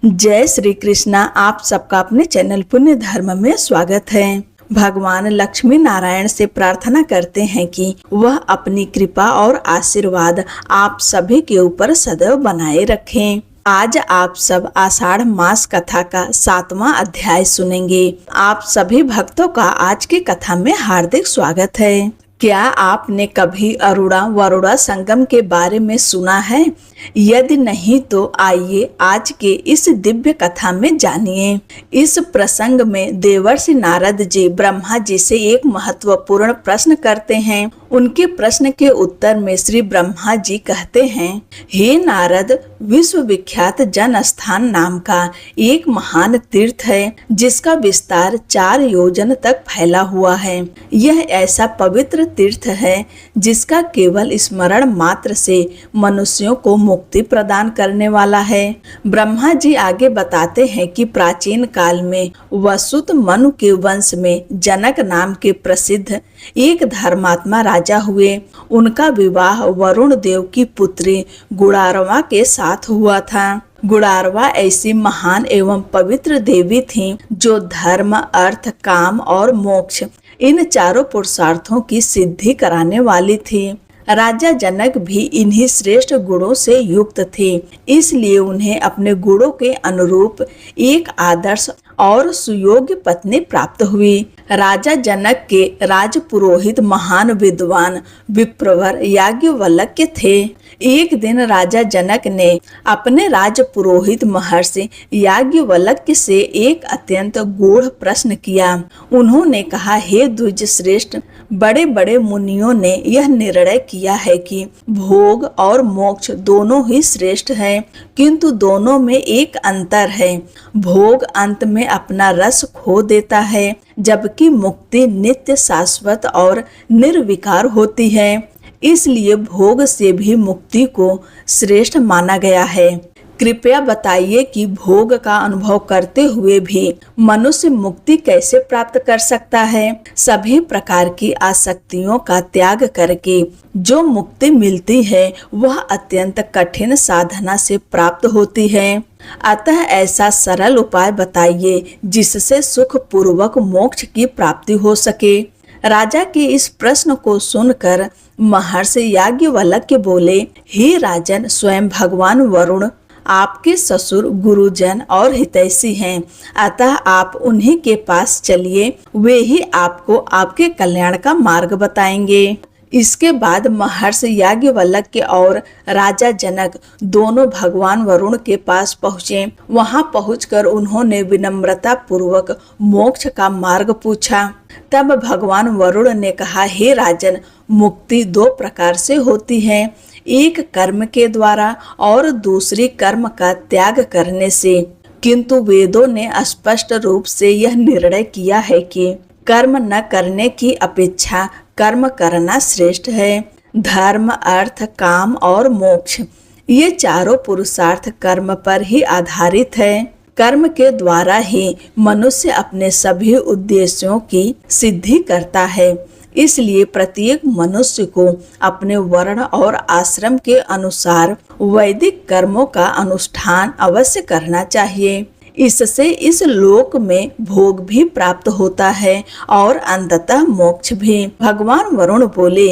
जय श्री कृष्णा। आप सबका अपने चैनल पुण्य धर्म में स्वागत है। भगवान लक्ष्मी नारायण से प्रार्थना करते हैं कि वह अपनी कृपा और आशीर्वाद आप सभी के ऊपर सदैव बनाए रखें। आज आप सब आषाढ़ मास कथा का 7वां अध्याय सुनेंगे। आप सभी भक्तों का आज की कथा में हार्दिक स्वागत है। क्या आपने कभी अरुणा वरुणा संगम के बारे में सुना है? यदि नहीं तो आइए आज के इस दिव्य कथा में जानिए। इस प्रसंग में देवर्षि नारद जी ब्रह्मा जी से एक महत्वपूर्ण प्रश्न करते हैं। उनके प्रश्न के उत्तर में श्री ब्रह्मा जी कहते हैं, हे नारद, विश्व विख्यात जन स्थान नाम का एक महान तीर्थ है जिसका विस्तार 4 योजन तक फैला हुआ है। यह ऐसा पवित्र तीर्थ है जिसका केवल स्मरण मात्र से मनुष्यों को मुक्ति प्रदान करने वाला है। ब्रह्मा जी आगे बताते हैं कि प्राचीन काल में वसुत मनु के वंश में जनक नाम के प्रसिद्ध एक धर्मात्मा राजा हुए। उनका विवाह वरुण देव की पुत्री गुणारवा के साथ हुआ था। गुणारवा ऐसी महान एवं पवित्र देवी थीं जो धर्म, अर्थ, काम और मोक्ष इन चारों पुरुषार्थों की सिद्धि कराने वाली थी। राजा जनक भी इन्हीं श्रेष्ठ गुणों से युक्त थे, इसलिए उन्हें अपने गुणों के अनुरूप एक आदर्श और सुयोग्य पत्नी प्राप्त हुई। राजा जनक के राजपुरोहित महान विद्वान विप्रवर याज्ञवल्क्य थे। एक दिन राजा जनक ने अपने राजपुरोहित महर्षि याज्ञवल्क्य से एक अत्यंत गूढ़ प्रश्न किया। उन्होंने कहा, हे द्विज श्रेष्ठ, बड़े बड़े मुनियों ने यह निर्णय किया है कि भोग और मोक्ष दोनों ही श्रेष्ठ हैं, किंतु दोनों में एक अंतर है। भोग अंत में अपना रस खो देता है, जबकि मुक्ति नित्य, शाश्वत और निर्विकार होती है। इसलिए भोग से भी मुक्ति को श्रेष्ठ माना गया है। कृपया बताइए कि भोग का अनुभव करते हुए भी मनुष्य मुक्ति कैसे प्राप्त कर सकता है? सभी प्रकार की आसक्तियों का त्याग करके जो मुक्ति मिलती है वह अत्यंत कठिन साधना से प्राप्त होती है। अतः ऐसा सरल उपाय बताइए जिससे सुख पूर्वक मोक्ष की प्राप्ति हो सके। राजा के इस प्रश्न को सुनकर महर्षि याज्ञवल्क्य बोले, हे राजन, स्वयं भगवान वरुण आपके ससुर, गुरुजन और हितैषी हैं, अतः आप उन्हीं के पास चलिए, वे ही आपको आपके कल्याण का मार्ग बताएंगे। इसके बाद महर्षि याज्ञवल्क्य और राजा जनक दोनों भगवान वरुण के पास पहुँचे। वहां पहुंचकर उन्होंने विनम्रता पूर्वक मोक्ष का मार्ग पूछा। तब भगवान वरुण ने कहा, हे राजन, मुक्ति 2 प्रकार से होती है, एक कर्म के द्वारा और दूसरी कर्म का त्याग करने से। किंतु वेदों ने स्पष्ट रूप से यह निर्णय किया है कि कर्म न करने की अपेक्षा कर्म करना श्रेष्ठ है। धर्म, अर्थ, काम और मोक्ष ये चारों पुरुषार्थ कर्म पर ही आधारित है। कर्म के द्वारा ही मनुष्य अपने सभी उद्देश्यों की सिद्धि करता है। इसलिए प्रत्येक मनुष्य को अपने वर्ण और आश्रम के अनुसार वैदिक कर्मों का अनुष्ठान अवश्य करना चाहिए। इससे इस लोक में भोग भी प्राप्त होता है और अंततः मोक्ष भी। भगवान वरुण बोले,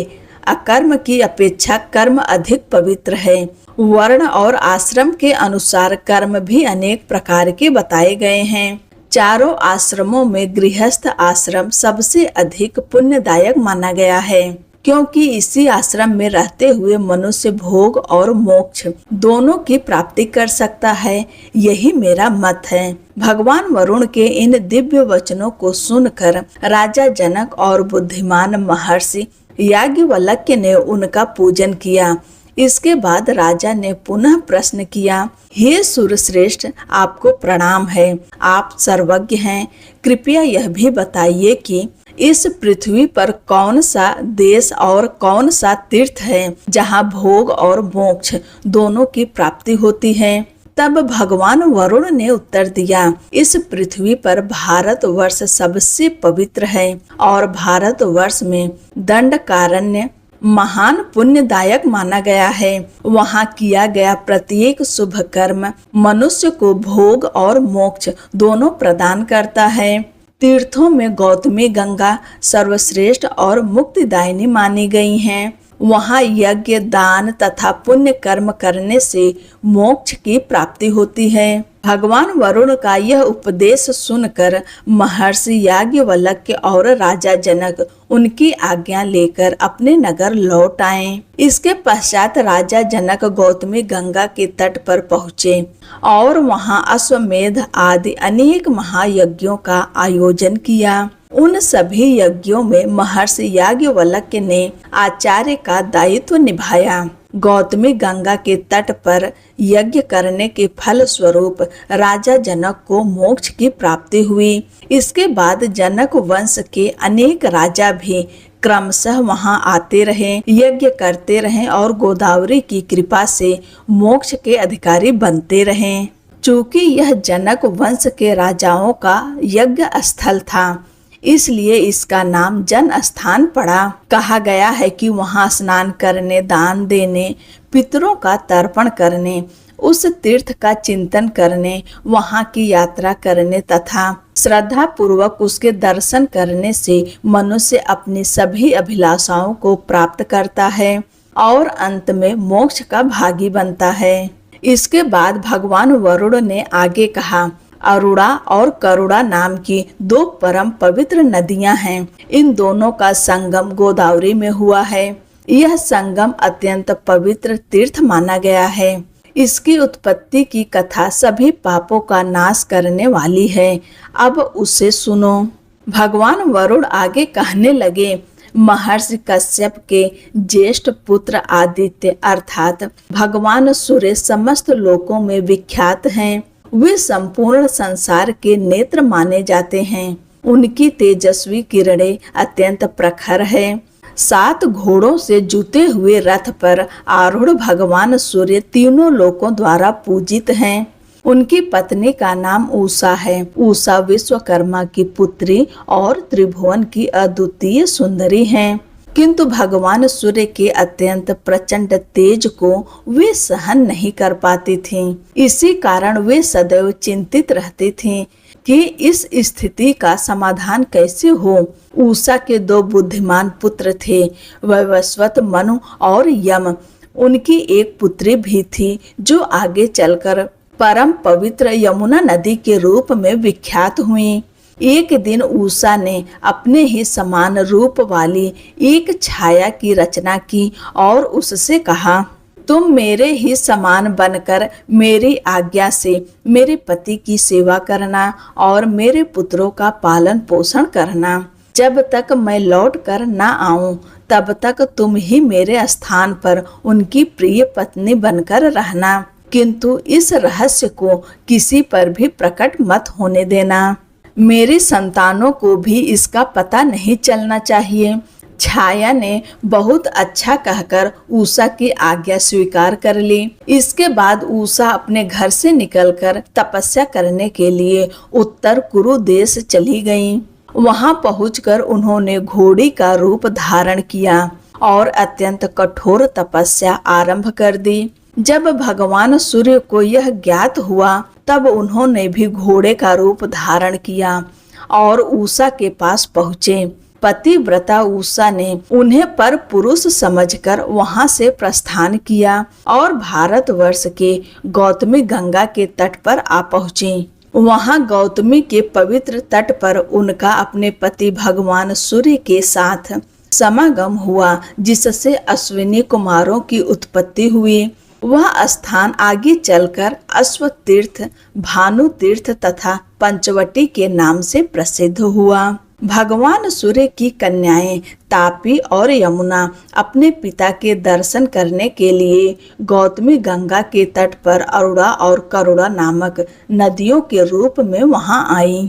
अकर्म की अपेक्षा कर्म अधिक पवित्र है। वर्ण और आश्रम के अनुसार कर्म भी अनेक प्रकार के बताए गए हैं। चारों आश्रमों में गृहस्थ आश्रम सबसे अधिक पुण्यदायक माना गया है, क्योंकि इसी आश्रम में रहते हुए मनुष्य भोग और मोक्ष दोनों की प्राप्ति कर सकता है। यही मेरा मत है। भगवान वरुण के इन दिव्य वचनों को सुनकर राजा जनक और बुद्धिमान महर्षि याज्ञवल्क्य ने उनका पूजन किया। इसके बाद राजा ने पुनः प्रश्न किया, हे सूरश्रेष्ठ, आपको प्रणाम है, आप सर्वज्ञ हैं। कृपया यह भी बताइए कि इस पृथ्वी पर कौन सा देश और कौन सा तीर्थ है जहाँ भोग और मोक्ष दोनों की प्राप्ति होती है? तब भगवान वरुण ने उत्तर दिया, इस पृथ्वी पर भारतवर्ष सबसे पवित्र है और भारतवर्ष में दंडकारण्य, महान पुण्यदायक माना गया है। वहाँ किया गया प्रत्येक शुभ कर्म मनुष्य को भोग और मोक्ष दोनों प्रदान करता है। तीर्थों में गौतमी गंगा सर्वश्रेष्ठ और मुक्तिदायिनी मानी गई हैं। वहाँ यज्ञ, दान तथा पुण्य कर्म करने से मोक्ष की प्राप्ति होती है। भगवान वरुण का यह उपदेश सुनकर महर्षि याज्ञवल्क्य और राजा जनक उनकी आज्ञा लेकर अपने नगर लौट आए। इसके पश्चात राजा जनक गौतमी गंगा के तट पर पहुँचे और वहाँ अश्वमेध आदि अनेक महायज्ञों का आयोजन किया। उन सभी यज्ञों में महर्षि याज्ञवल्क्य ने आचार्य का दायित्व निभाया। गौतमी गंगा के तट पर यज्ञ करने के फल स्वरूप राजा जनक को मोक्ष की प्राप्ति हुई। इसके बाद जनक वंश के अनेक राजा भी क्रमशः वहां आते रहे, यज्ञ करते रहे और गोदावरी की कृपा से मोक्ष के अधिकारी बनते रहे। चूंकि यह जनक वंश के राजाओं का यज्ञ स्थल था, इसलिए इसका नाम जन स्थान पड़ा। कहा गया है कि वहाँ स्नान करने, दान देने, पितरों का तर्पण करने, उस तीर्थ का चिंतन करने, वहाँ की यात्रा करने तथा श्रद्धा पूर्वक उसके दर्शन करने से मनुष्य अपनी सभी अभिलाषाओं को प्राप्त करता है और अंत में मोक्ष का भागी बनता है। इसके बाद भगवान वरुण ने आगे कहा, अरुणा और करुणा नाम की दो परम पवित्र नदियां हैं। इन दोनों का संगम गोदावरी में हुआ है। यह संगम अत्यंत पवित्र तीर्थ माना गया है। इसकी उत्पत्ति की कथा सभी पापों का नाश करने वाली है। अब उसे सुनो। भगवान वरुण आगे कहने लगे, महर्षि कश्यप के ज्येष्ठ पुत्र आदित्य अर्थात भगवान सूर्य समस्त लोकों में विख्यात हैं। वे संपूर्ण संसार के नेत्र माने जाते हैं। उनकी तेजस्वी किरणें अत्यंत प्रखर है। 7 घोड़ों से जुते हुए रथ पर आरूढ़ भगवान सूर्य तीनों लोकों द्वारा पूजित हैं। उनकी पत्नी का नाम उषा है। उषा विश्वकर्मा की पुत्री और त्रिभुवन की अद्वितीय सुंदरी हैं। किंतु भगवान सूर्य के अत्यंत प्रचंड तेज को वे सहन नहीं कर पाती थीं। इसी कारण वे सदैव चिंतित रहती थीं कि इस स्थिति का समाधान कैसे हो। उषा के 2 बुद्धिमान पुत्र थे, वैवस्वत, मनु और यम। उनकी एक पुत्री भी थी जो आगे चलकर परम पवित्र यमुना नदी के रूप में विख्यात हुई। एक दिन उषा ने अपने ही समान रूप वाली एक छाया की रचना की और उससे कहा, तुम मेरे ही समान बनकर मेरी आज्ञा से मेरे पति की सेवा करना और मेरे पुत्रों का पालन पोषण करना। जब तक मैं लौट कर न आऊं तब तक तुम ही मेरे स्थान पर उनकी प्रिय पत्नी बनकर रहना, किंतु इस रहस्य को किसी पर भी प्रकट मत होने देना। मेरी संतानों को भी इसका पता नहीं चलना चाहिए। छाया ने बहुत अच्छा कहकर उषा की आज्ञा स्वीकार कर ली। इसके बाद उषा अपने घर से निकलकर तपस्या करने के लिए उत्तर कुरु देश चली गईं। वहां पहुंचकर उन्होंने घोड़ी का रूप धारण किया और अत्यंत कठोर तपस्या आरंभ कर दी। जब भगवान सूर्य को यह ज्ञात हुआ तब उन्होंने भी घोड़े का रूप धारण किया और उषा के पास पहुँचे। पतिव्रता उषा ने उन्हें पर पुरुष समझकर वहां से प्रस्थान किया और भारतवर्ष के गौतमी गंगा के तट पर आ पहुँची। वहां गौतमी के पवित्र तट पर उनका अपने पति भगवान सूर्य के साथ समागम हुआ, जिससे अश्विनी कुमारों की उत्पत्ति हुई। वह स्थान आगे चलकर अश्व तीर्थ, भानु तीर्थ तथा पंचवटी के नाम से प्रसिद्ध हुआ। भगवान सूर्य की कन्याएं तापी और यमुना अपने पिता के दर्शन करने के लिए गौतमी गंगा के तट पर अरुणा और करुणा नामक नदियों के रूप में वहां आई।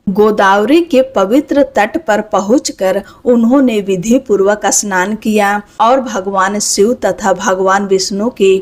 गोदावरी के पवित्र तट पर पहुंचकर उन्होंने विधि पूर्वक स्नान किया और भगवान शिव तथा भगवान विष्णु के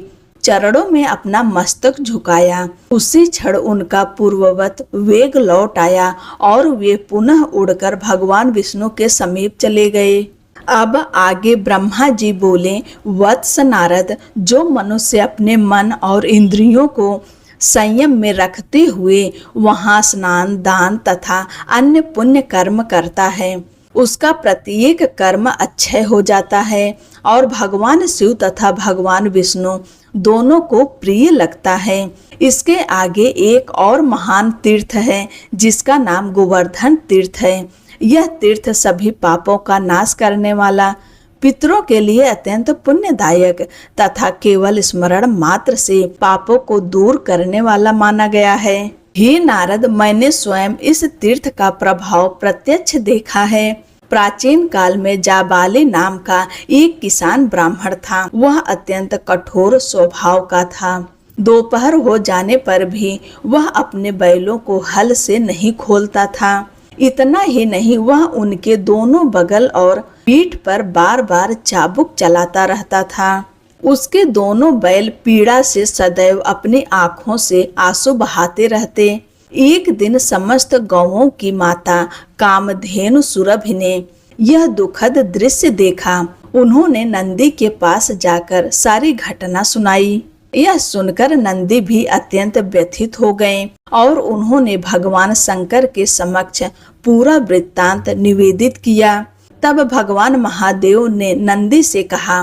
चरणों में अपना मस्तक झुकाया। उसी क्षण उनका पूर्ववत वेग लौट आया और वे पुनः उड़कर भगवान विष्णु के समीप चले गए। अब आगे ब्रह्मा जी बोले, वत्स नारद, जो मनुष्य अपने मन और इंद्रियों को संयम में रखते हुए वहाँ स्नान, दान तथा अन्य पुण्य कर्म करता है, उसका प्रत्येक कर्म अक्षय हो जाता है और भगवान शिव तथा भगवान विष्णु दोनों को प्रिय लगता है। इसके आगे एक और महान तीर्थ है जिसका नाम गोवर्धन तीर्थ है। यह तीर्थ सभी पापों का नाश करने वाला, पितरों के लिए अत्यंत पुण्यदायक तथा केवल स्मरण मात्र से पापों को दूर करने वाला माना गया है। हे नारद, मैंने स्वयं इस तीर्थ का प्रभाव प्रत्यक्ष देखा है। प्राचीन काल में जाबाली नाम का एक किसान ब्राह्मण था। वह अत्यंत कठोर स्वभाव का था। दोपहर हो जाने पर भी वह अपने बैलों को हल से नहीं खोलता था। इतना ही नहीं, वह उनके दोनों बगल और पीठ पर बार बार चाबुक चलाता रहता था। उसके दोनों बैल पीड़ा से सदैव अपनी आंखों से आंसू बहाते रहते। एक दिन समस्त गौओं की माता कामधेनु सुरभि ने यह दुखद दृश्य देखा। उन्होंने नंदी के पास जाकर सारी घटना सुनाई। यह सुनकर नंदी भी अत्यंत व्यथित हो गए और उन्होंने भगवान शंकर के समक्ष पूरा वृत्तांत निवेदित किया। तब भगवान महादेव ने नंदी से कहा,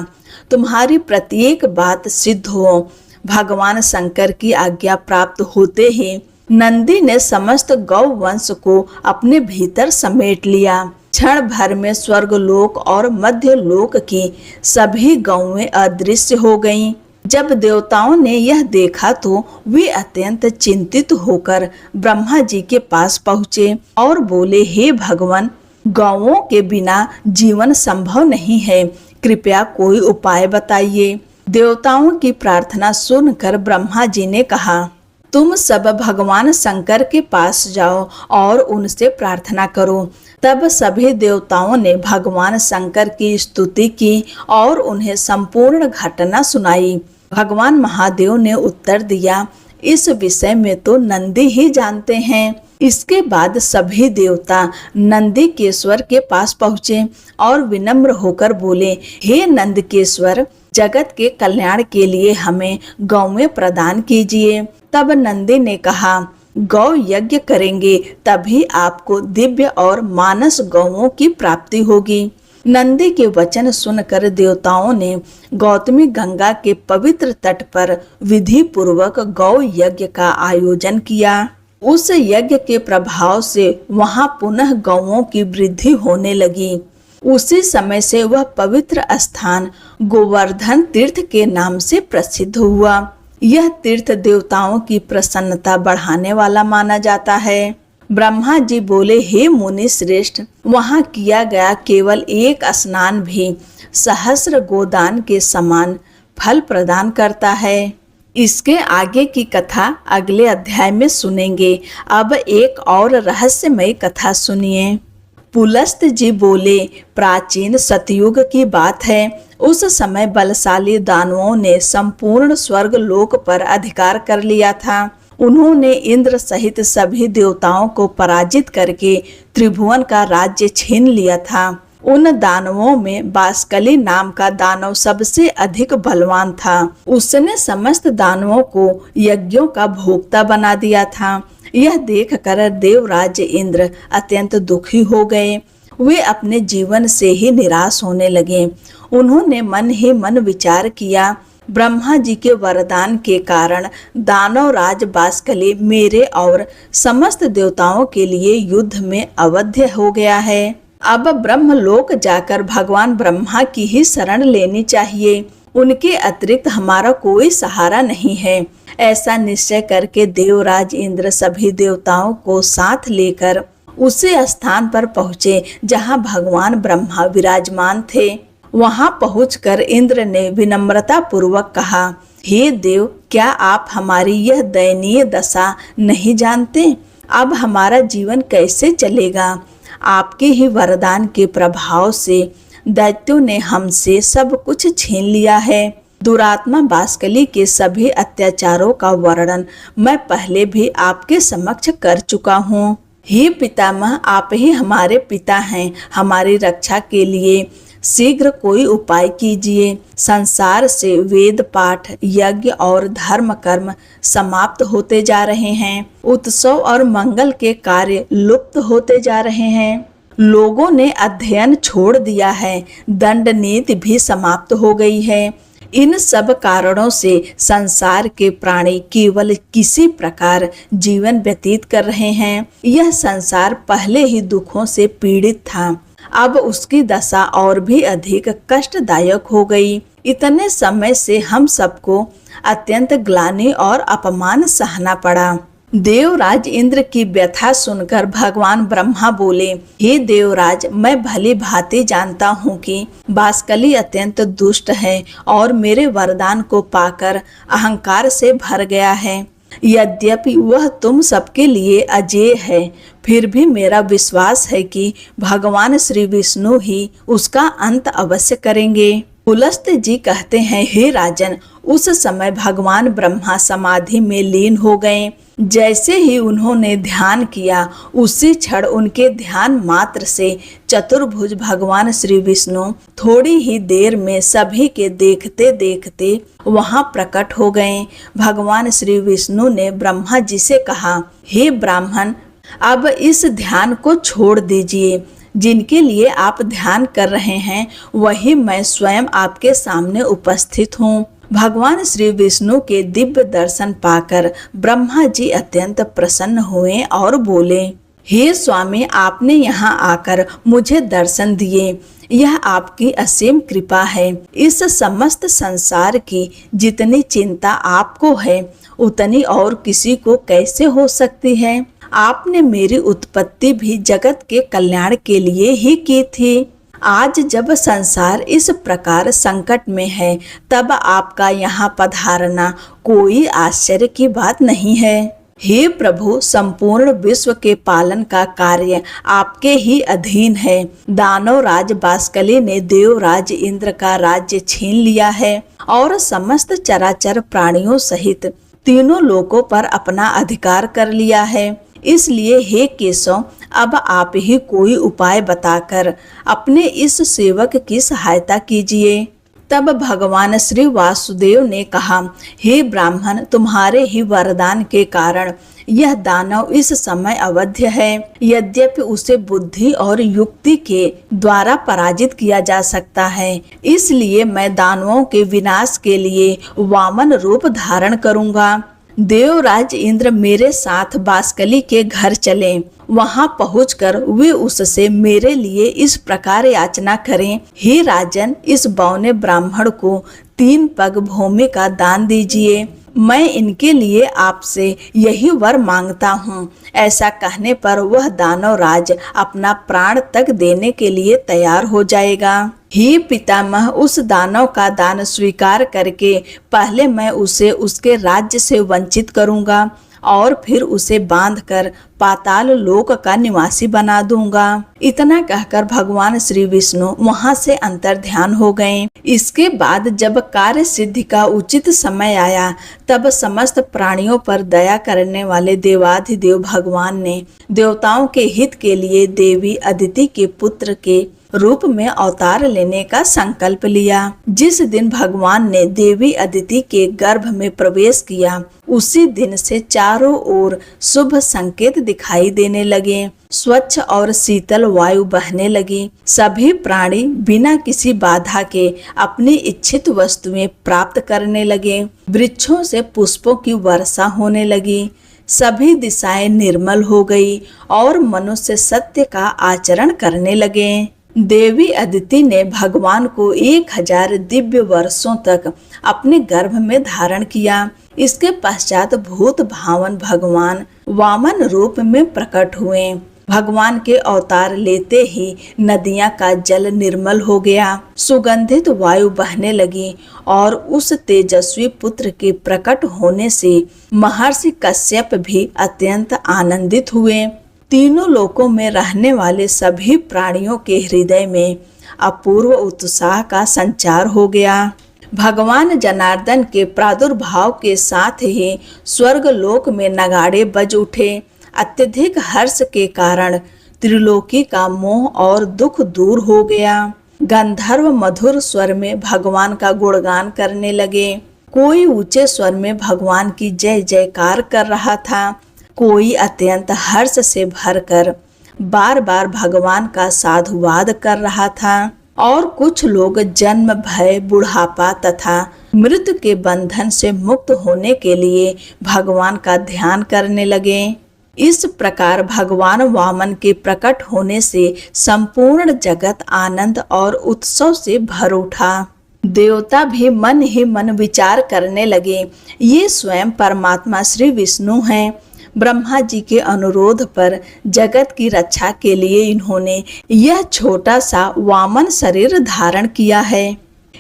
तुम्हारी प्रत्येक बात सिद्ध हो। भगवान शंकर की आज्ञा प्राप्त होते ही नंदी ने समस्त गौ वंश को अपने भीतर समेट लिया। क्षण भर में स्वर्गलोक और मध्य लोक की सभी गौएं अदृश्य हो गईं। जब देवताओं ने यह देखा तो वे अत्यंत चिंतित होकर ब्रह्मा जी के पास पहुँचे और बोले, हे भगवान, गौओं के बिना जीवन संभव नहीं है, कृपया कोई उपाय बताइए। देवताओं की प्रार्थना सुनकर ब्रह्मा जी ने कहा, तुम सब भगवान शंकर के पास जाओ और उनसे प्रार्थना करो। तब सभी देवताओं ने भगवान शंकर की स्तुति की और उन्हें संपूर्ण घटना सुनाई। भगवान महादेव ने उत्तर दिया, इस विषय में तो नंदी ही जानते हैं। इसके बाद सभी देवता नंदीकेश्वर के पास पहुँचे और विनम्र होकर बोले, हे नंदकेश्वर, जगत के कल्याण के लिए हमें गौएं प्रदान कीजिए। तब नंदी ने कहा, गौ यज्ञ करेंगे तभी आपको दिव्य और मानस गौओं की प्राप्ति होगी। नंदी के वचन सुनकर देवताओं ने गौतमी गंगा के पवित्र तट पर विधि पूर्वक गौ यज्ञ का आयोजन किया। उस यज्ञ के प्रभाव से वहां पुनः गौओं की वृद्धि होने लगी। उसी समय से वह पवित्र स्थान गोवर्धन तीर्थ के नाम से प्रसिद्ध हुआ। यह तीर्थ देवताओं की प्रसन्नता बढ़ाने वाला माना जाता है। ब्रह्मा जी बोले, हे मुनि श्रेष्ठ, वहाँ किया गया केवल एक स्नान भी सहस्र गोदान के समान फल प्रदान करता है। इसके आगे की कथा अगले अध्याय में सुनेंगे। अब एक और रहस्यमय कथा सुनिए। पुलस्त जी बोले, प्राचीन सतयुग की बात है। उस समय बलशाली दानवों ने संपूर्ण स्वर्ग लोक पर अधिकार कर लिया था। उन्होंने इंद्र सहित सभी देवताओं को पराजित करके त्रिभुवन का राज्य छीन लिया था। उन दानवों में बास्कली नाम का दानव सबसे अधिक बलवान था। उसने समस्त दानवों को यज्ञों का भोक्ता बना दिया था। यह देखकर देवराज इंद्र अत्यंत दुखी हो गए। वे अपने जीवन से ही निराश होने लगे। उन्होंने मन ही मन विचार किया, ब्रह्मा जी के वरदान के कारण दानव राज बास्कली मेरे और समस्त देवताओं के लिए युद्ध में अवध्य हो गया है। अब ब्रह्मलोक जाकर भगवान ब्रह्मा की ही शरण लेनी चाहिए। उनके अतिरिक्त हमारा कोई सहारा नहीं है। ऐसा निश्चय करके देवराज इंद्र सभी देवताओं को साथ लेकर उसी स्थान पर पहुँचे जहाँ भगवान ब्रह्मा विराजमान थे। वहां पहुंचकर इंद्र ने विनम्रता पूर्वक कहा, हे देव, क्या आप हमारी यह दयनीय दशा नहीं जानते? अब हमारा जीवन कैसे चलेगा? आपके ही वरदान के प्रभाव से दैत्यों ने हमसे सब कुछ छीन लिया है। दुरात्मा बास्कली के सभी अत्याचारों का वर्णन मैं पहले भी आपके समक्ष कर चुका हूँ। हे पितामह, आप ही हमारे पिता हैं। हमारी रक्षा के लिए शीघ्र कोई उपाय कीजिए। संसार से वेद पाठ, यज्ञ और धर्म कर्म समाप्त होते जा रहे हैं। उत्सव और मंगल के कार्य लुप्त होते जा रहे हैं। लोगों ने अध्ययन छोड़ दिया है। दंड नीति भी समाप्त हो गई है। इन सब कारणों से संसार के प्राणी केवल किसी प्रकार जीवन व्यतीत कर रहे हैं। यह संसार पहले ही दुखों से पीड़ित था, अब उसकी दशा और भी अधिक कष्टदायक हो गई। इतने समय से हम सबको अत्यंत ग्लानि और अपमान सहना पड़ा। देवराज इंद्र की व्यथा सुनकर भगवान ब्रह्मा बोले, हे देवराज, मैं भली भांति जानता हूँ कि बाष्कली अत्यंत दुष्ट है और मेरे वरदान को पाकर अहंकार से भर गया है। यद्यपि वह तुम सबके लिए अजेय है, फिर भी मेरा विश्वास है कि भगवान श्री विष्णु ही उसका अंत अवश्य करेंगे। पुलस्त्य जी कहते हैं, हे राजन, उस समय भगवान ब्रह्मा समाधि में लीन हो गए। जैसे ही उन्होंने ध्यान किया, उसी क्षण उनके ध्यान मात्र से चतुर्भुज भगवान श्री विष्णु थोड़ी ही देर में सभी के देखते देखते वहां प्रकट हो गए। भगवान श्री विष्णु ने ब्रह्मा जी से कहा, हे ब्राह्मण, अब इस ध्यान को छोड़ दीजिए। जिनके लिए आप ध्यान कर रहे हैं वही मैं स्वयं आपके सामने उपस्थित हूँ। भगवान श्री विष्णु के दिव्य दर्शन पाकर ब्रह्मा जी अत्यंत प्रसन्न हुए और बोले, हे स्वामी, आपने यहाँ आकर मुझे दर्शन दिए, यह आपकी असीम कृपा है। इस समस्त संसार की जितनी चिंता आपको है उतनी और किसी को कैसे हो सकती है। आपने मेरी उत्पत्ति भी जगत के कल्याण के लिए ही की थी। आज जब संसार इस प्रकार संकट में है, तब आपका यहाँ पधारना कोई आश्चर्य की बात नहीं है। हे प्रभु, संपूर्ण विश्व के पालन का कार्य आपके ही अधीन है। दानव राज बाष्कली ने देवराज इंद्र का राज्य छीन लिया है और समस्त चराचर प्राणियों सहित तीनों लोकों पर अपना अधिकार कर लिया है। इसलिए हे केशव, अब आप ही कोई उपाय बताकर अपने इस सेवक की सहायता कीजिए। तब भगवान श्री वासुदेव ने कहा, हे ब्राह्मण, तुम्हारे ही वरदान के कारण यह दानव इस समय अवध्य है। यद्यपि उसे बुद्धि और युक्ति के द्वारा पराजित किया जा सकता है, इसलिए मैं दानवों के विनाश के लिए वामन रूप धारण करूंगा। देवराज इंद्र मेरे साथ बाष्कली के घर चलें। वहां पहुंचकर वे उससे मेरे लिए इस प्रकार याचना करें, हे राजन, इस बौने ब्राह्मण को 3 पग भूमि का दान दीजिए। मैं इनके लिए आपसे यही वर मांगता हूँ। ऐसा कहने पर वह दानव राज अपना प्राण तक देने के लिए तैयार हो जाएगा। हे पितामह, उस दानव का दान स्वीकार करके पहले मैं उसे उसके राज्य से वंचित करूंगा और फिर उसे बांधकर पाताल लोक का निवासी बना दूंगा। इतना कहकर भगवान श्री विष्णु वहां से अंतर ध्यान हो गए। इसके बाद जब कार्य सिद्धि का उचित समय आया, तब समस्त प्राणियों पर दया करने वाले देवाधिदेव भगवान ने देवताओं के हित के लिए देवी अदिति के पुत्र के रूप में अवतार लेने का संकल्प लिया। जिस दिन भगवान ने देवी अदिति के गर्भ में प्रवेश किया, उसी दिन से चारों ओर शुभ संकेत दिखाई देने लगे। स्वच्छ और शीतल वायु बहने लगी। सभी प्राणी बिना किसी बाधा के अपनी इच्छित वस्तुएं प्राप्त करने लगे। वृक्षों से पुष्पों की वर्षा होने लगी। सभी दिशाएं निर्मल हो गई और मनुष्य सत्य का आचरण करने लगे। देवी अदिति ने भगवान को 1000 दिव्य वर्षों तक अपने गर्भ में धारण किया। इसके पश्चात भूत भावन भगवान वामन रूप में प्रकट हुए। भगवान के अवतार लेते ही नदियां का जल निर्मल हो गया, सुगंधित वायु बहने लगी और उस तेजस्वी पुत्र के प्रकट होने से महर्षि कश्यप भी अत्यंत आनंदित हुए। तीनों लोकों में रहने वाले सभी प्राणियों के हृदय में अपूर्व उत्साह का संचार हो गया। भगवान जनार्दन के प्रादुर्भाव के साथ ही स्वर्ग लोक में नगाड़े बज उठे। अत्यधिक हर्ष के कारण त्रिलोकी का मोह और दुख दूर हो गया। गंधर्व मधुर स्वर में भगवान का गुणगान करने लगे। कोई ऊंचे स्वर में भगवान की जय जयकार कर रहा था, कोई अत्यंत हर्ष से भरकर बार बार भगवान का साधुवाद कर रहा था और कुछ लोग जन्म, भय, बुढ़ापा तथा मृत्यु के बंधन से मुक्त होने के लिए भगवान का ध्यान करने लगे। इस प्रकार भगवान वामन के प्रकट होने से संपूर्ण जगत आनंद और उत्सव से भर उठा। देवता भी मन ही मन विचार करने लगे, ये स्वयं परमात्मा श्री विष्णु हैं। ब्रह्मा जी के अनुरोध पर जगत की रक्षा के लिए इन्होंने यह छोटा सा वामन शरीर धारण किया है।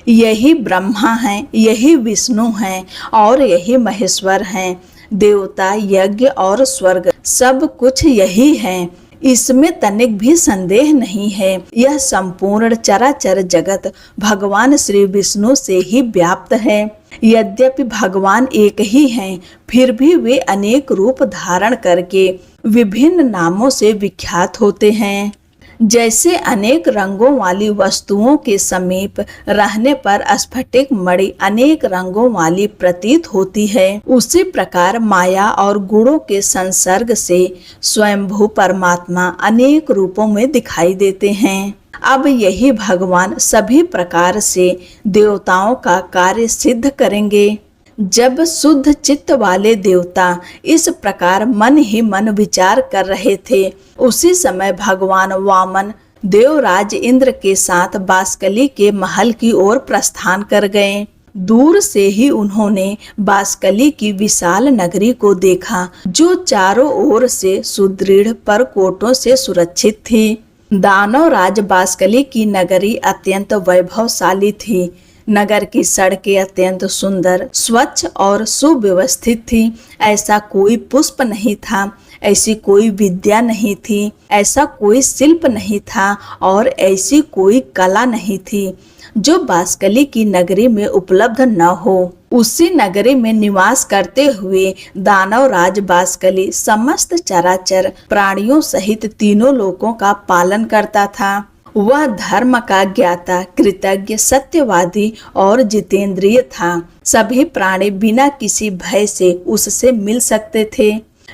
यही ब्रह्मा हैं, यही विष्णु हैं और यही महेश्वर हैं। देवता, यज्ञ और स्वर्ग सब कुछ यही है, इसमें तनिक भी संदेह नहीं है। यह संपूर्ण चराचर जगत भगवान श्री विष्णु से ही व्याप्त है। यद्यपि भगवान एक ही हैं, फिर भी वे अनेक रूप धारण करके विभिन्न नामों से विख्यात होते हैं। जैसे अनेक रंगों वाली वस्तुओं के समीप रहने पर स्फटिक मणि अनेक रंगों वाली प्रतीत होती है, उसी प्रकार माया और गुणों के संसर्ग से स्वयंभू परमात्मा अनेक रूपों में दिखाई देते हैं। अब यही भगवान सभी प्रकार से देवताओं का कार्य सिद्ध करेंगे। जब शुद्ध चित्त वाले देवता इस प्रकार मन ही मन विचार कर रहे थे, उसी समय भगवान वामन देवराज इंद्र के साथ बास्कली के महल की ओर प्रस्थान कर गए। दूर से ही उन्होंने बास्कली की विशाल नगरी को देखा, जो चारों ओर से सुदृढ़ परकोटों से सुरक्षित थी। दानव राज बास्कली की नगरी अत्यंत वैभवशाली थी। नगर की सड़कें अत्यंत सुंदर, स्वच्छ और सुव्यवस्थित थी। ऐसा कोई पुष्प नहीं था, ऐसी कोई विद्या नहीं थी, ऐसा कोई शिल्प नहीं था और ऐसी कोई कला नहीं थी जो बास्कली की नगरी में उपलब्ध न हो। उसी नगरी में निवास करते हुए दानव राज बास्कली समस्त चराचर प्राणियों सहित तीनों लोकों का पालन करता था। वह धर्म का ज्ञाता, कृतज्ञ, सत्यवादी और जितेंद्रिय था। सभी प्राणी बिना किसी भय से उससे मिल सकते थे।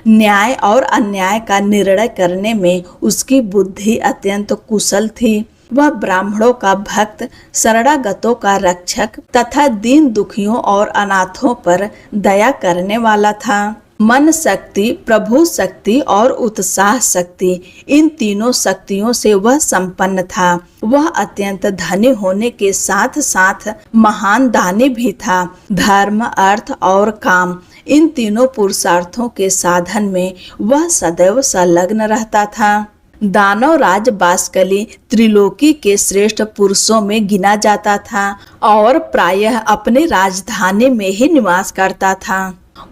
न्याय और अन्याय का निर्णय करने में उसकी बुद्धि अत्यंत कुशल थी। वह ब्राह्मणों का भक्त, शरणागतों का रक्षक तथा दीन दुखियों और अनाथों पर दया करने वाला था। मन शक्ति, प्रभु शक्ति और उत्साह शक्ति, इन तीनों शक्तियों से वह संपन्न था। वह अत्यंत धनी होने के साथ साथ महान दानी भी था। धर्म, अर्थ और काम, इन तीनों पुरुषार्थों के साधन में वह सदैव संलग्न रहता था। दानव राज बास्कली त्रिलोकी के श्रेष्ठ पुरुषों में गिना जाता था और प्रायः अपने राजधानी में ही निवास करता था।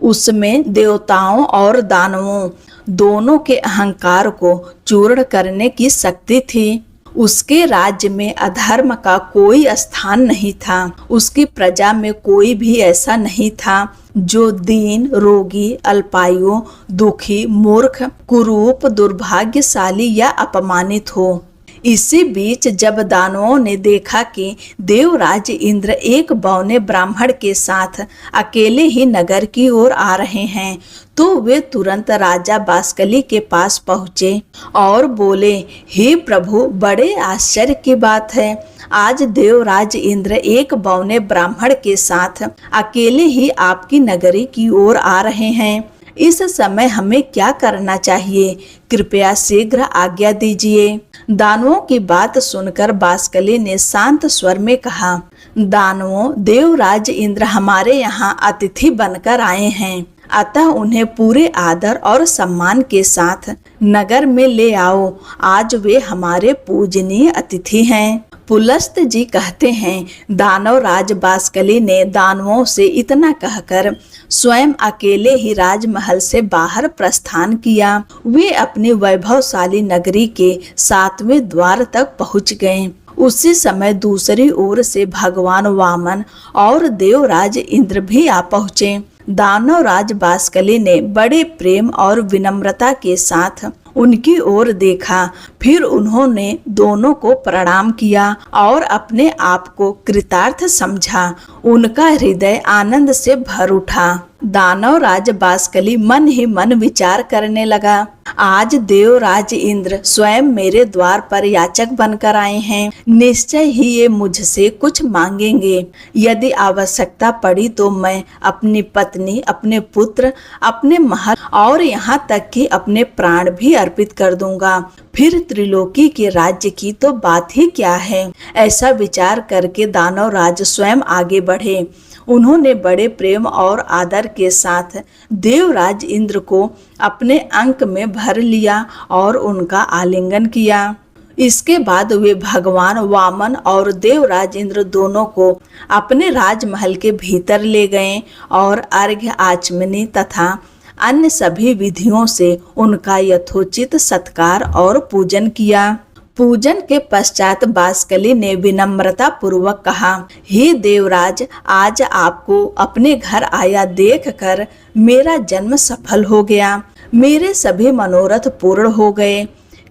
उसमें देवताओं और दानवों दोनों के अहंकार को चूर्ण करने की शक्ति थी। उसके राज्य में अधर्म का कोई स्थान नहीं था। उसकी प्रजा में कोई भी ऐसा नहीं था जो दीन, रोगी, अल्पायु, दुखी, मूर्ख, कुरूप, दुर्भाग्यशाली या अपमानित हो। इसी बीच जब दानवों ने देखा कि देवराज इंद्र एक बौने ब्राह्मण के साथ अकेले ही नगर की ओर आ रहे हैं, तो वे तुरंत राजा बास्कली के पास पहुँचे और बोले, हे प्रभु, बड़े आश्चर्य की बात है। आज देवराज इंद्र एक बौने ब्राह्मण के साथ अकेले ही आपकी नगरी की ओर आ रहे हैं। इस समय हमें क्या करना चाहिए? कृपया शीघ्र आज्ञा दीजिए। दानवों की बात सुनकर बास्कली ने शांत स्वर में कहा, दानवों, देवराज इंद्र हमारे यहाँ अतिथि बनकर आए हैं, अतः उन्हें पूरे आदर और सम्मान के साथ नगर में ले आओ। आज वे हमारे पूजनीय अतिथि हैं। पुलस्त जी कहते हैं, दानव राज बास्कली ने दानवों से इतना कहकर स्वयं अकेले ही राजमहल से बाहर प्रस्थान किया। वे अपनी वैभवशाली नगरी के 7वें द्वार तक पहुंच गए। उसी समय दूसरी ओर से भगवान वामन और देवराज इंद्र भी आ पहुँचे। दानव राज बास्कली ने बड़े प्रेम और विनम्रता के साथ उनकी ओर देखा। फिर उन्होंने दोनों को प्रणाम किया और अपने आप को कृतार्थ समझा। उनका हृदय आनंद से भर उठा। दानव राज बाष्कली मन ही मन विचार करने लगा, आज देवराज इंद्र स्वयं मेरे द्वार पर याचक बनकर आए हैं। निश्चय ही ये मुझसे कुछ मांगेंगे। यदि आवश्यकता पड़ी तो मैं अपनी पत्नी, अपने पुत्र, अपने महल और यहाँ तक कि अपने प्राण भी अर्पित कर दूंगा। फिर त्रिलोकी के राज्य की तो बात ही क्या है। ऐसा विचार करके दानव राज स्वयं आगे बढ़े। उन्होंने बड़े प्रेम और आदर के साथ देवराज इंद्र को अपने अंक में भर लिया और उनका आलिंगन किया। इसके बाद वे भगवान वामन और देवराज इंद्र दोनों को अपने राजमहल के भीतर ले गए और अर्घ्य, आचमनी तथा अन्य सभी विधियों से उनका यथोचित सत्कार और पूजन किया। पूजन के पश्चात बाष्कली ने विनम्रता पूर्वक कहा, हे देवराज, आज आपको अपने घर आया देखकर मेरा जन्म सफल हो गया। मेरे सभी मनोरथ पूर्ण हो गए।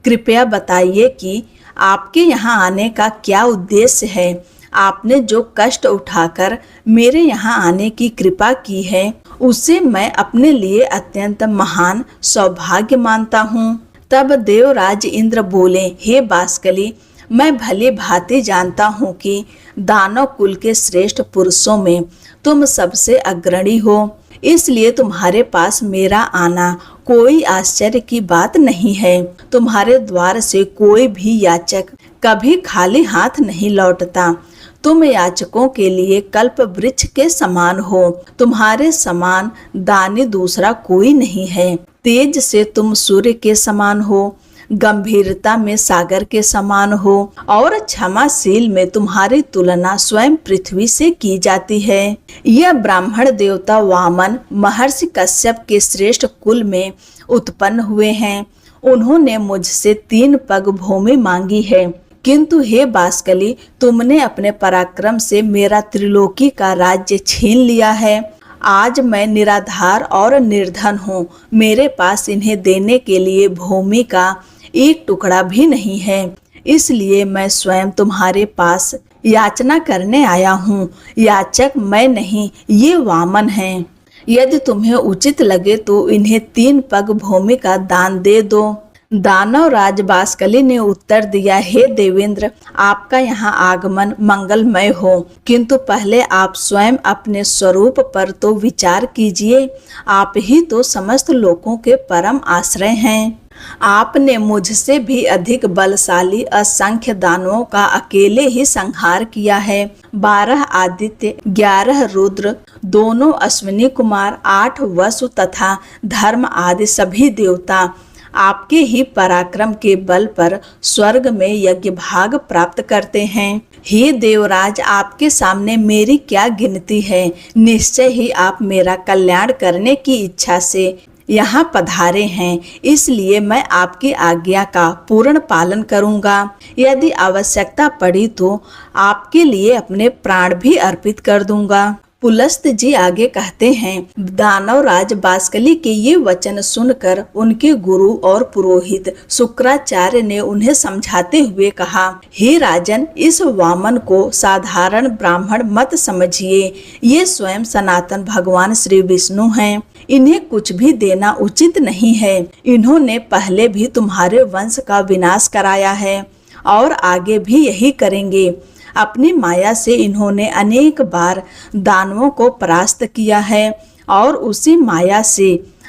कृपया बताइए कि आपके यहाँ आने का क्या उद्देश्य है। आपने जो कष्ट उठाकर मेरे यहाँ आने की कृपा की है, उसे मैं अपने लिए अत्यंत महान सौभाग्य मानता हूँ। तब देवराज इंद्र बोले, हे बाष्कली, मैं भली भांति जानता हूँ कि दानव कुल के श्रेष्ठ पुरुषों में तुम सबसे अग्रणी हो, इसलिए तुम्हारे पास मेरा आना कोई आश्चर्य की बात नहीं है। तुम्हारे द्वार से कोई भी याचक कभी खाली हाथ नहीं लौटता। तुम याचकों के लिए कल्प वृक्ष के समान हो। तुम्हारे समान दानी दूसरा कोई नहीं है। तेज से तुम सूर्य के समान हो, गंभीरता में सागर के समान हो और क्षमाशील में तुम्हारी तुलना स्वयं पृथ्वी से की जाती है। यह ब्राह्मण देवता वामन महर्षि कश्यप के श्रेष्ठ कुल में उत्पन्न हुए हैं। उन्होंने मुझसे 3 पग भूमि मांगी है, किंतु हे बाष्कली, तुमने अपने पराक्रम से मेरा त्रिलोकी का राज्य छीन लिया है। आज मैं निराधार और निर्धन हूँ। मेरे पास इन्हें देने के लिए भूमि का एक टुकड़ा भी नहीं है। इसलिए मैं स्वयं तुम्हारे पास याचना करने आया हूँ। याचक मैं नहीं, ये वामन हैं। यदि तुम्हें उचित लगे तो इन्हें 3 पग भूमि का दान दे दो। दानव राज बाष्कली ने उत्तर दिया, हे देवेंद्र, आपका यहाँ आगमन मंगलमय हो, किंतु पहले आप स्वयं अपने स्वरूप पर तो विचार कीजिए। आप ही तो समस्त लोगों के परम आश्रय हैं। आपने मुझसे भी अधिक बलशाली असंख्य दानवों का अकेले ही संहार किया है। 12 आदित्य, 11 रुद्र, दोनों अश्विनी कुमार, 8 वसु तथा धर्म आदि सभी देवता आपके ही पराक्रम के बल पर स्वर्ग में यज्ञ भाग प्राप्त करते हैं। हे देवराज, आपके सामने मेरी क्या गिनती है। निश्चय ही आप मेरा कल्याण करने की इच्छा से यहाँ पधारे हैं, इसलिए मैं आपकी आज्ञा का पूर्ण पालन करूँगा। यदि आवश्यकता पड़ी तो आपके लिए अपने प्राण भी अर्पित कर दूंगा। पुलस्त जी आगे कहते हैं, दानव राज बाष्कली के ये वचन सुनकर उनके गुरु और पुरोहित शुक्राचार्य ने उन्हें समझाते हुए कहा, हे राजन, इस वामन को साधारण ब्राह्मण मत समझिए। ये स्वयं सनातन भगवान श्री विष्णु हैं। इन्हें कुछ भी देना उचित नहीं है। इन्होंने पहले भी तुम्हारे वंश का विनाश कराया है और आगे भी यही करेंगे। अपनी माया से इन्होंने अनेक बार दानवों को परास्त किया है और उसी माया से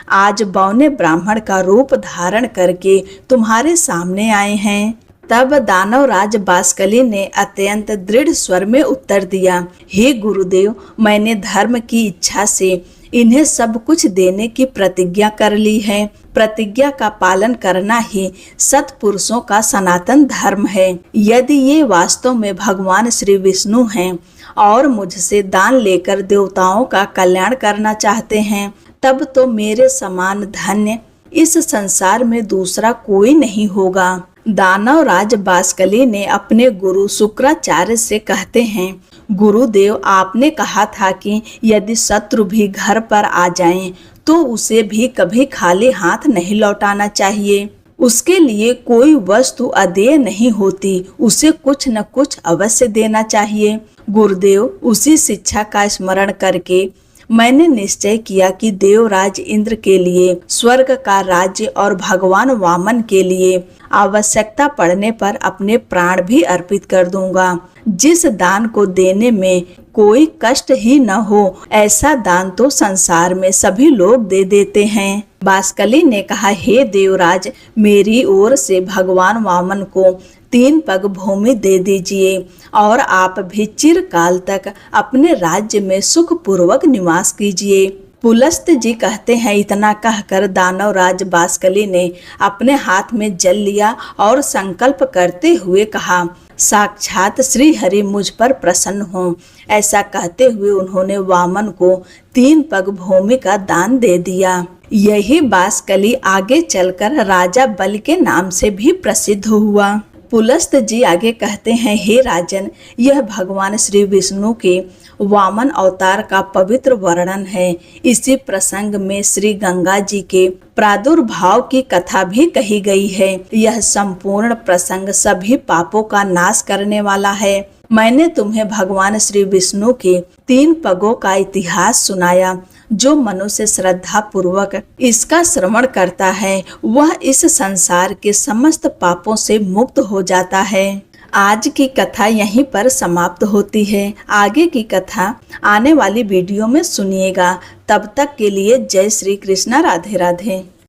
आज बौने ब्राह्मण का रूप धारण करके तुम्हारे सामने आए हैं। तब दानव राज बाष्कली ने अत्यंत दृढ़ स्वर में उत्तर दिया, हे गुरुदेव, मैंने धर्म की इच्छा से इन्हें सब कुछ देने की प्रतिज्ञा कर ली है। प्रतिज्ञा का पालन करना ही सत्पुरुषों का सनातन धर्म है। यदि ये वास्तव में भगवान श्री विष्णु हैं और मुझसे दान लेकर देवताओं का कल्याण करना चाहते हैं, तब तो मेरे समान धन्य इस संसार में दूसरा कोई नहीं होगा। दानव राज बाष्कली ने अपने गुरु शुक्राचार्य से कहते हैं, गुरुदेव, आपने कहा था कि यदि शत्रु भी घर पर आ जाएं, तो उसे भी कभी खाली हाथ नहीं लौटाना चाहिए। उसके लिए कोई वस्तु अदेय नहीं होती, उसे कुछ न कुछ अवश्य देना चाहिए। गुरुदेव, उसी शिक्षा का स्मरण करके मैंने निश्चय किया कि देवराज इंद्र के लिए स्वर्ग का राज्य और भगवान वामन के लिए आवश्यकता पड़ने पर अपने प्राण भी अर्पित कर दूंगा। जिस दान को देने में कोई कष्ट ही न हो, ऐसा दान तो संसार में सभी लोग दे देते हैं। बाष्कली ने कहा, हे देवराज, मेरी ओर से भगवान वामन को 3 पग भूमि दे दीजिए और आप भी चिरकाल तक अपने राज्य में सुख पूर्वक निवास कीजिए। पुलस्त जी कहते हैं, इतना कहकर दानवराज बाष्कली ने अपने हाथ में जल लिया और संकल्प करते हुए कहा, साक्षात श्री हरि मुझ पर प्रसन्न हो। ऐसा कहते हुए उन्होंने वामन को 3 पग भूमि का दान दे दिया। यही बाष्कली आगे चलकर राजा बलि के नाम से भी प्रसिद्ध हुआ। पुलस्त जी आगे कहते हैं, हे राजन, यह भगवान श्री विष्णु के वामन अवतार का पवित्र वर्णन है। इसी प्रसंग में श्री गंगा जी के प्रादुर्भाव की कथा भी कही गई है। यह संपूर्ण प्रसंग सभी पापों का नाश करने वाला है। मैंने तुम्हें भगवान श्री विष्णु के 3 पगों का इतिहास सुनाया। जो मनुष्य श्रद्धा पूर्वक इसका श्रवण करता है, वह इस संसार के समस्त पापों से मुक्त हो जाता है। आज की कथा यहीं पर समाप्त होती है। आगे की कथा आने वाली वीडियो में सुनिएगा। तब तक के लिए जय श्री कृष्णा, राधे राधे।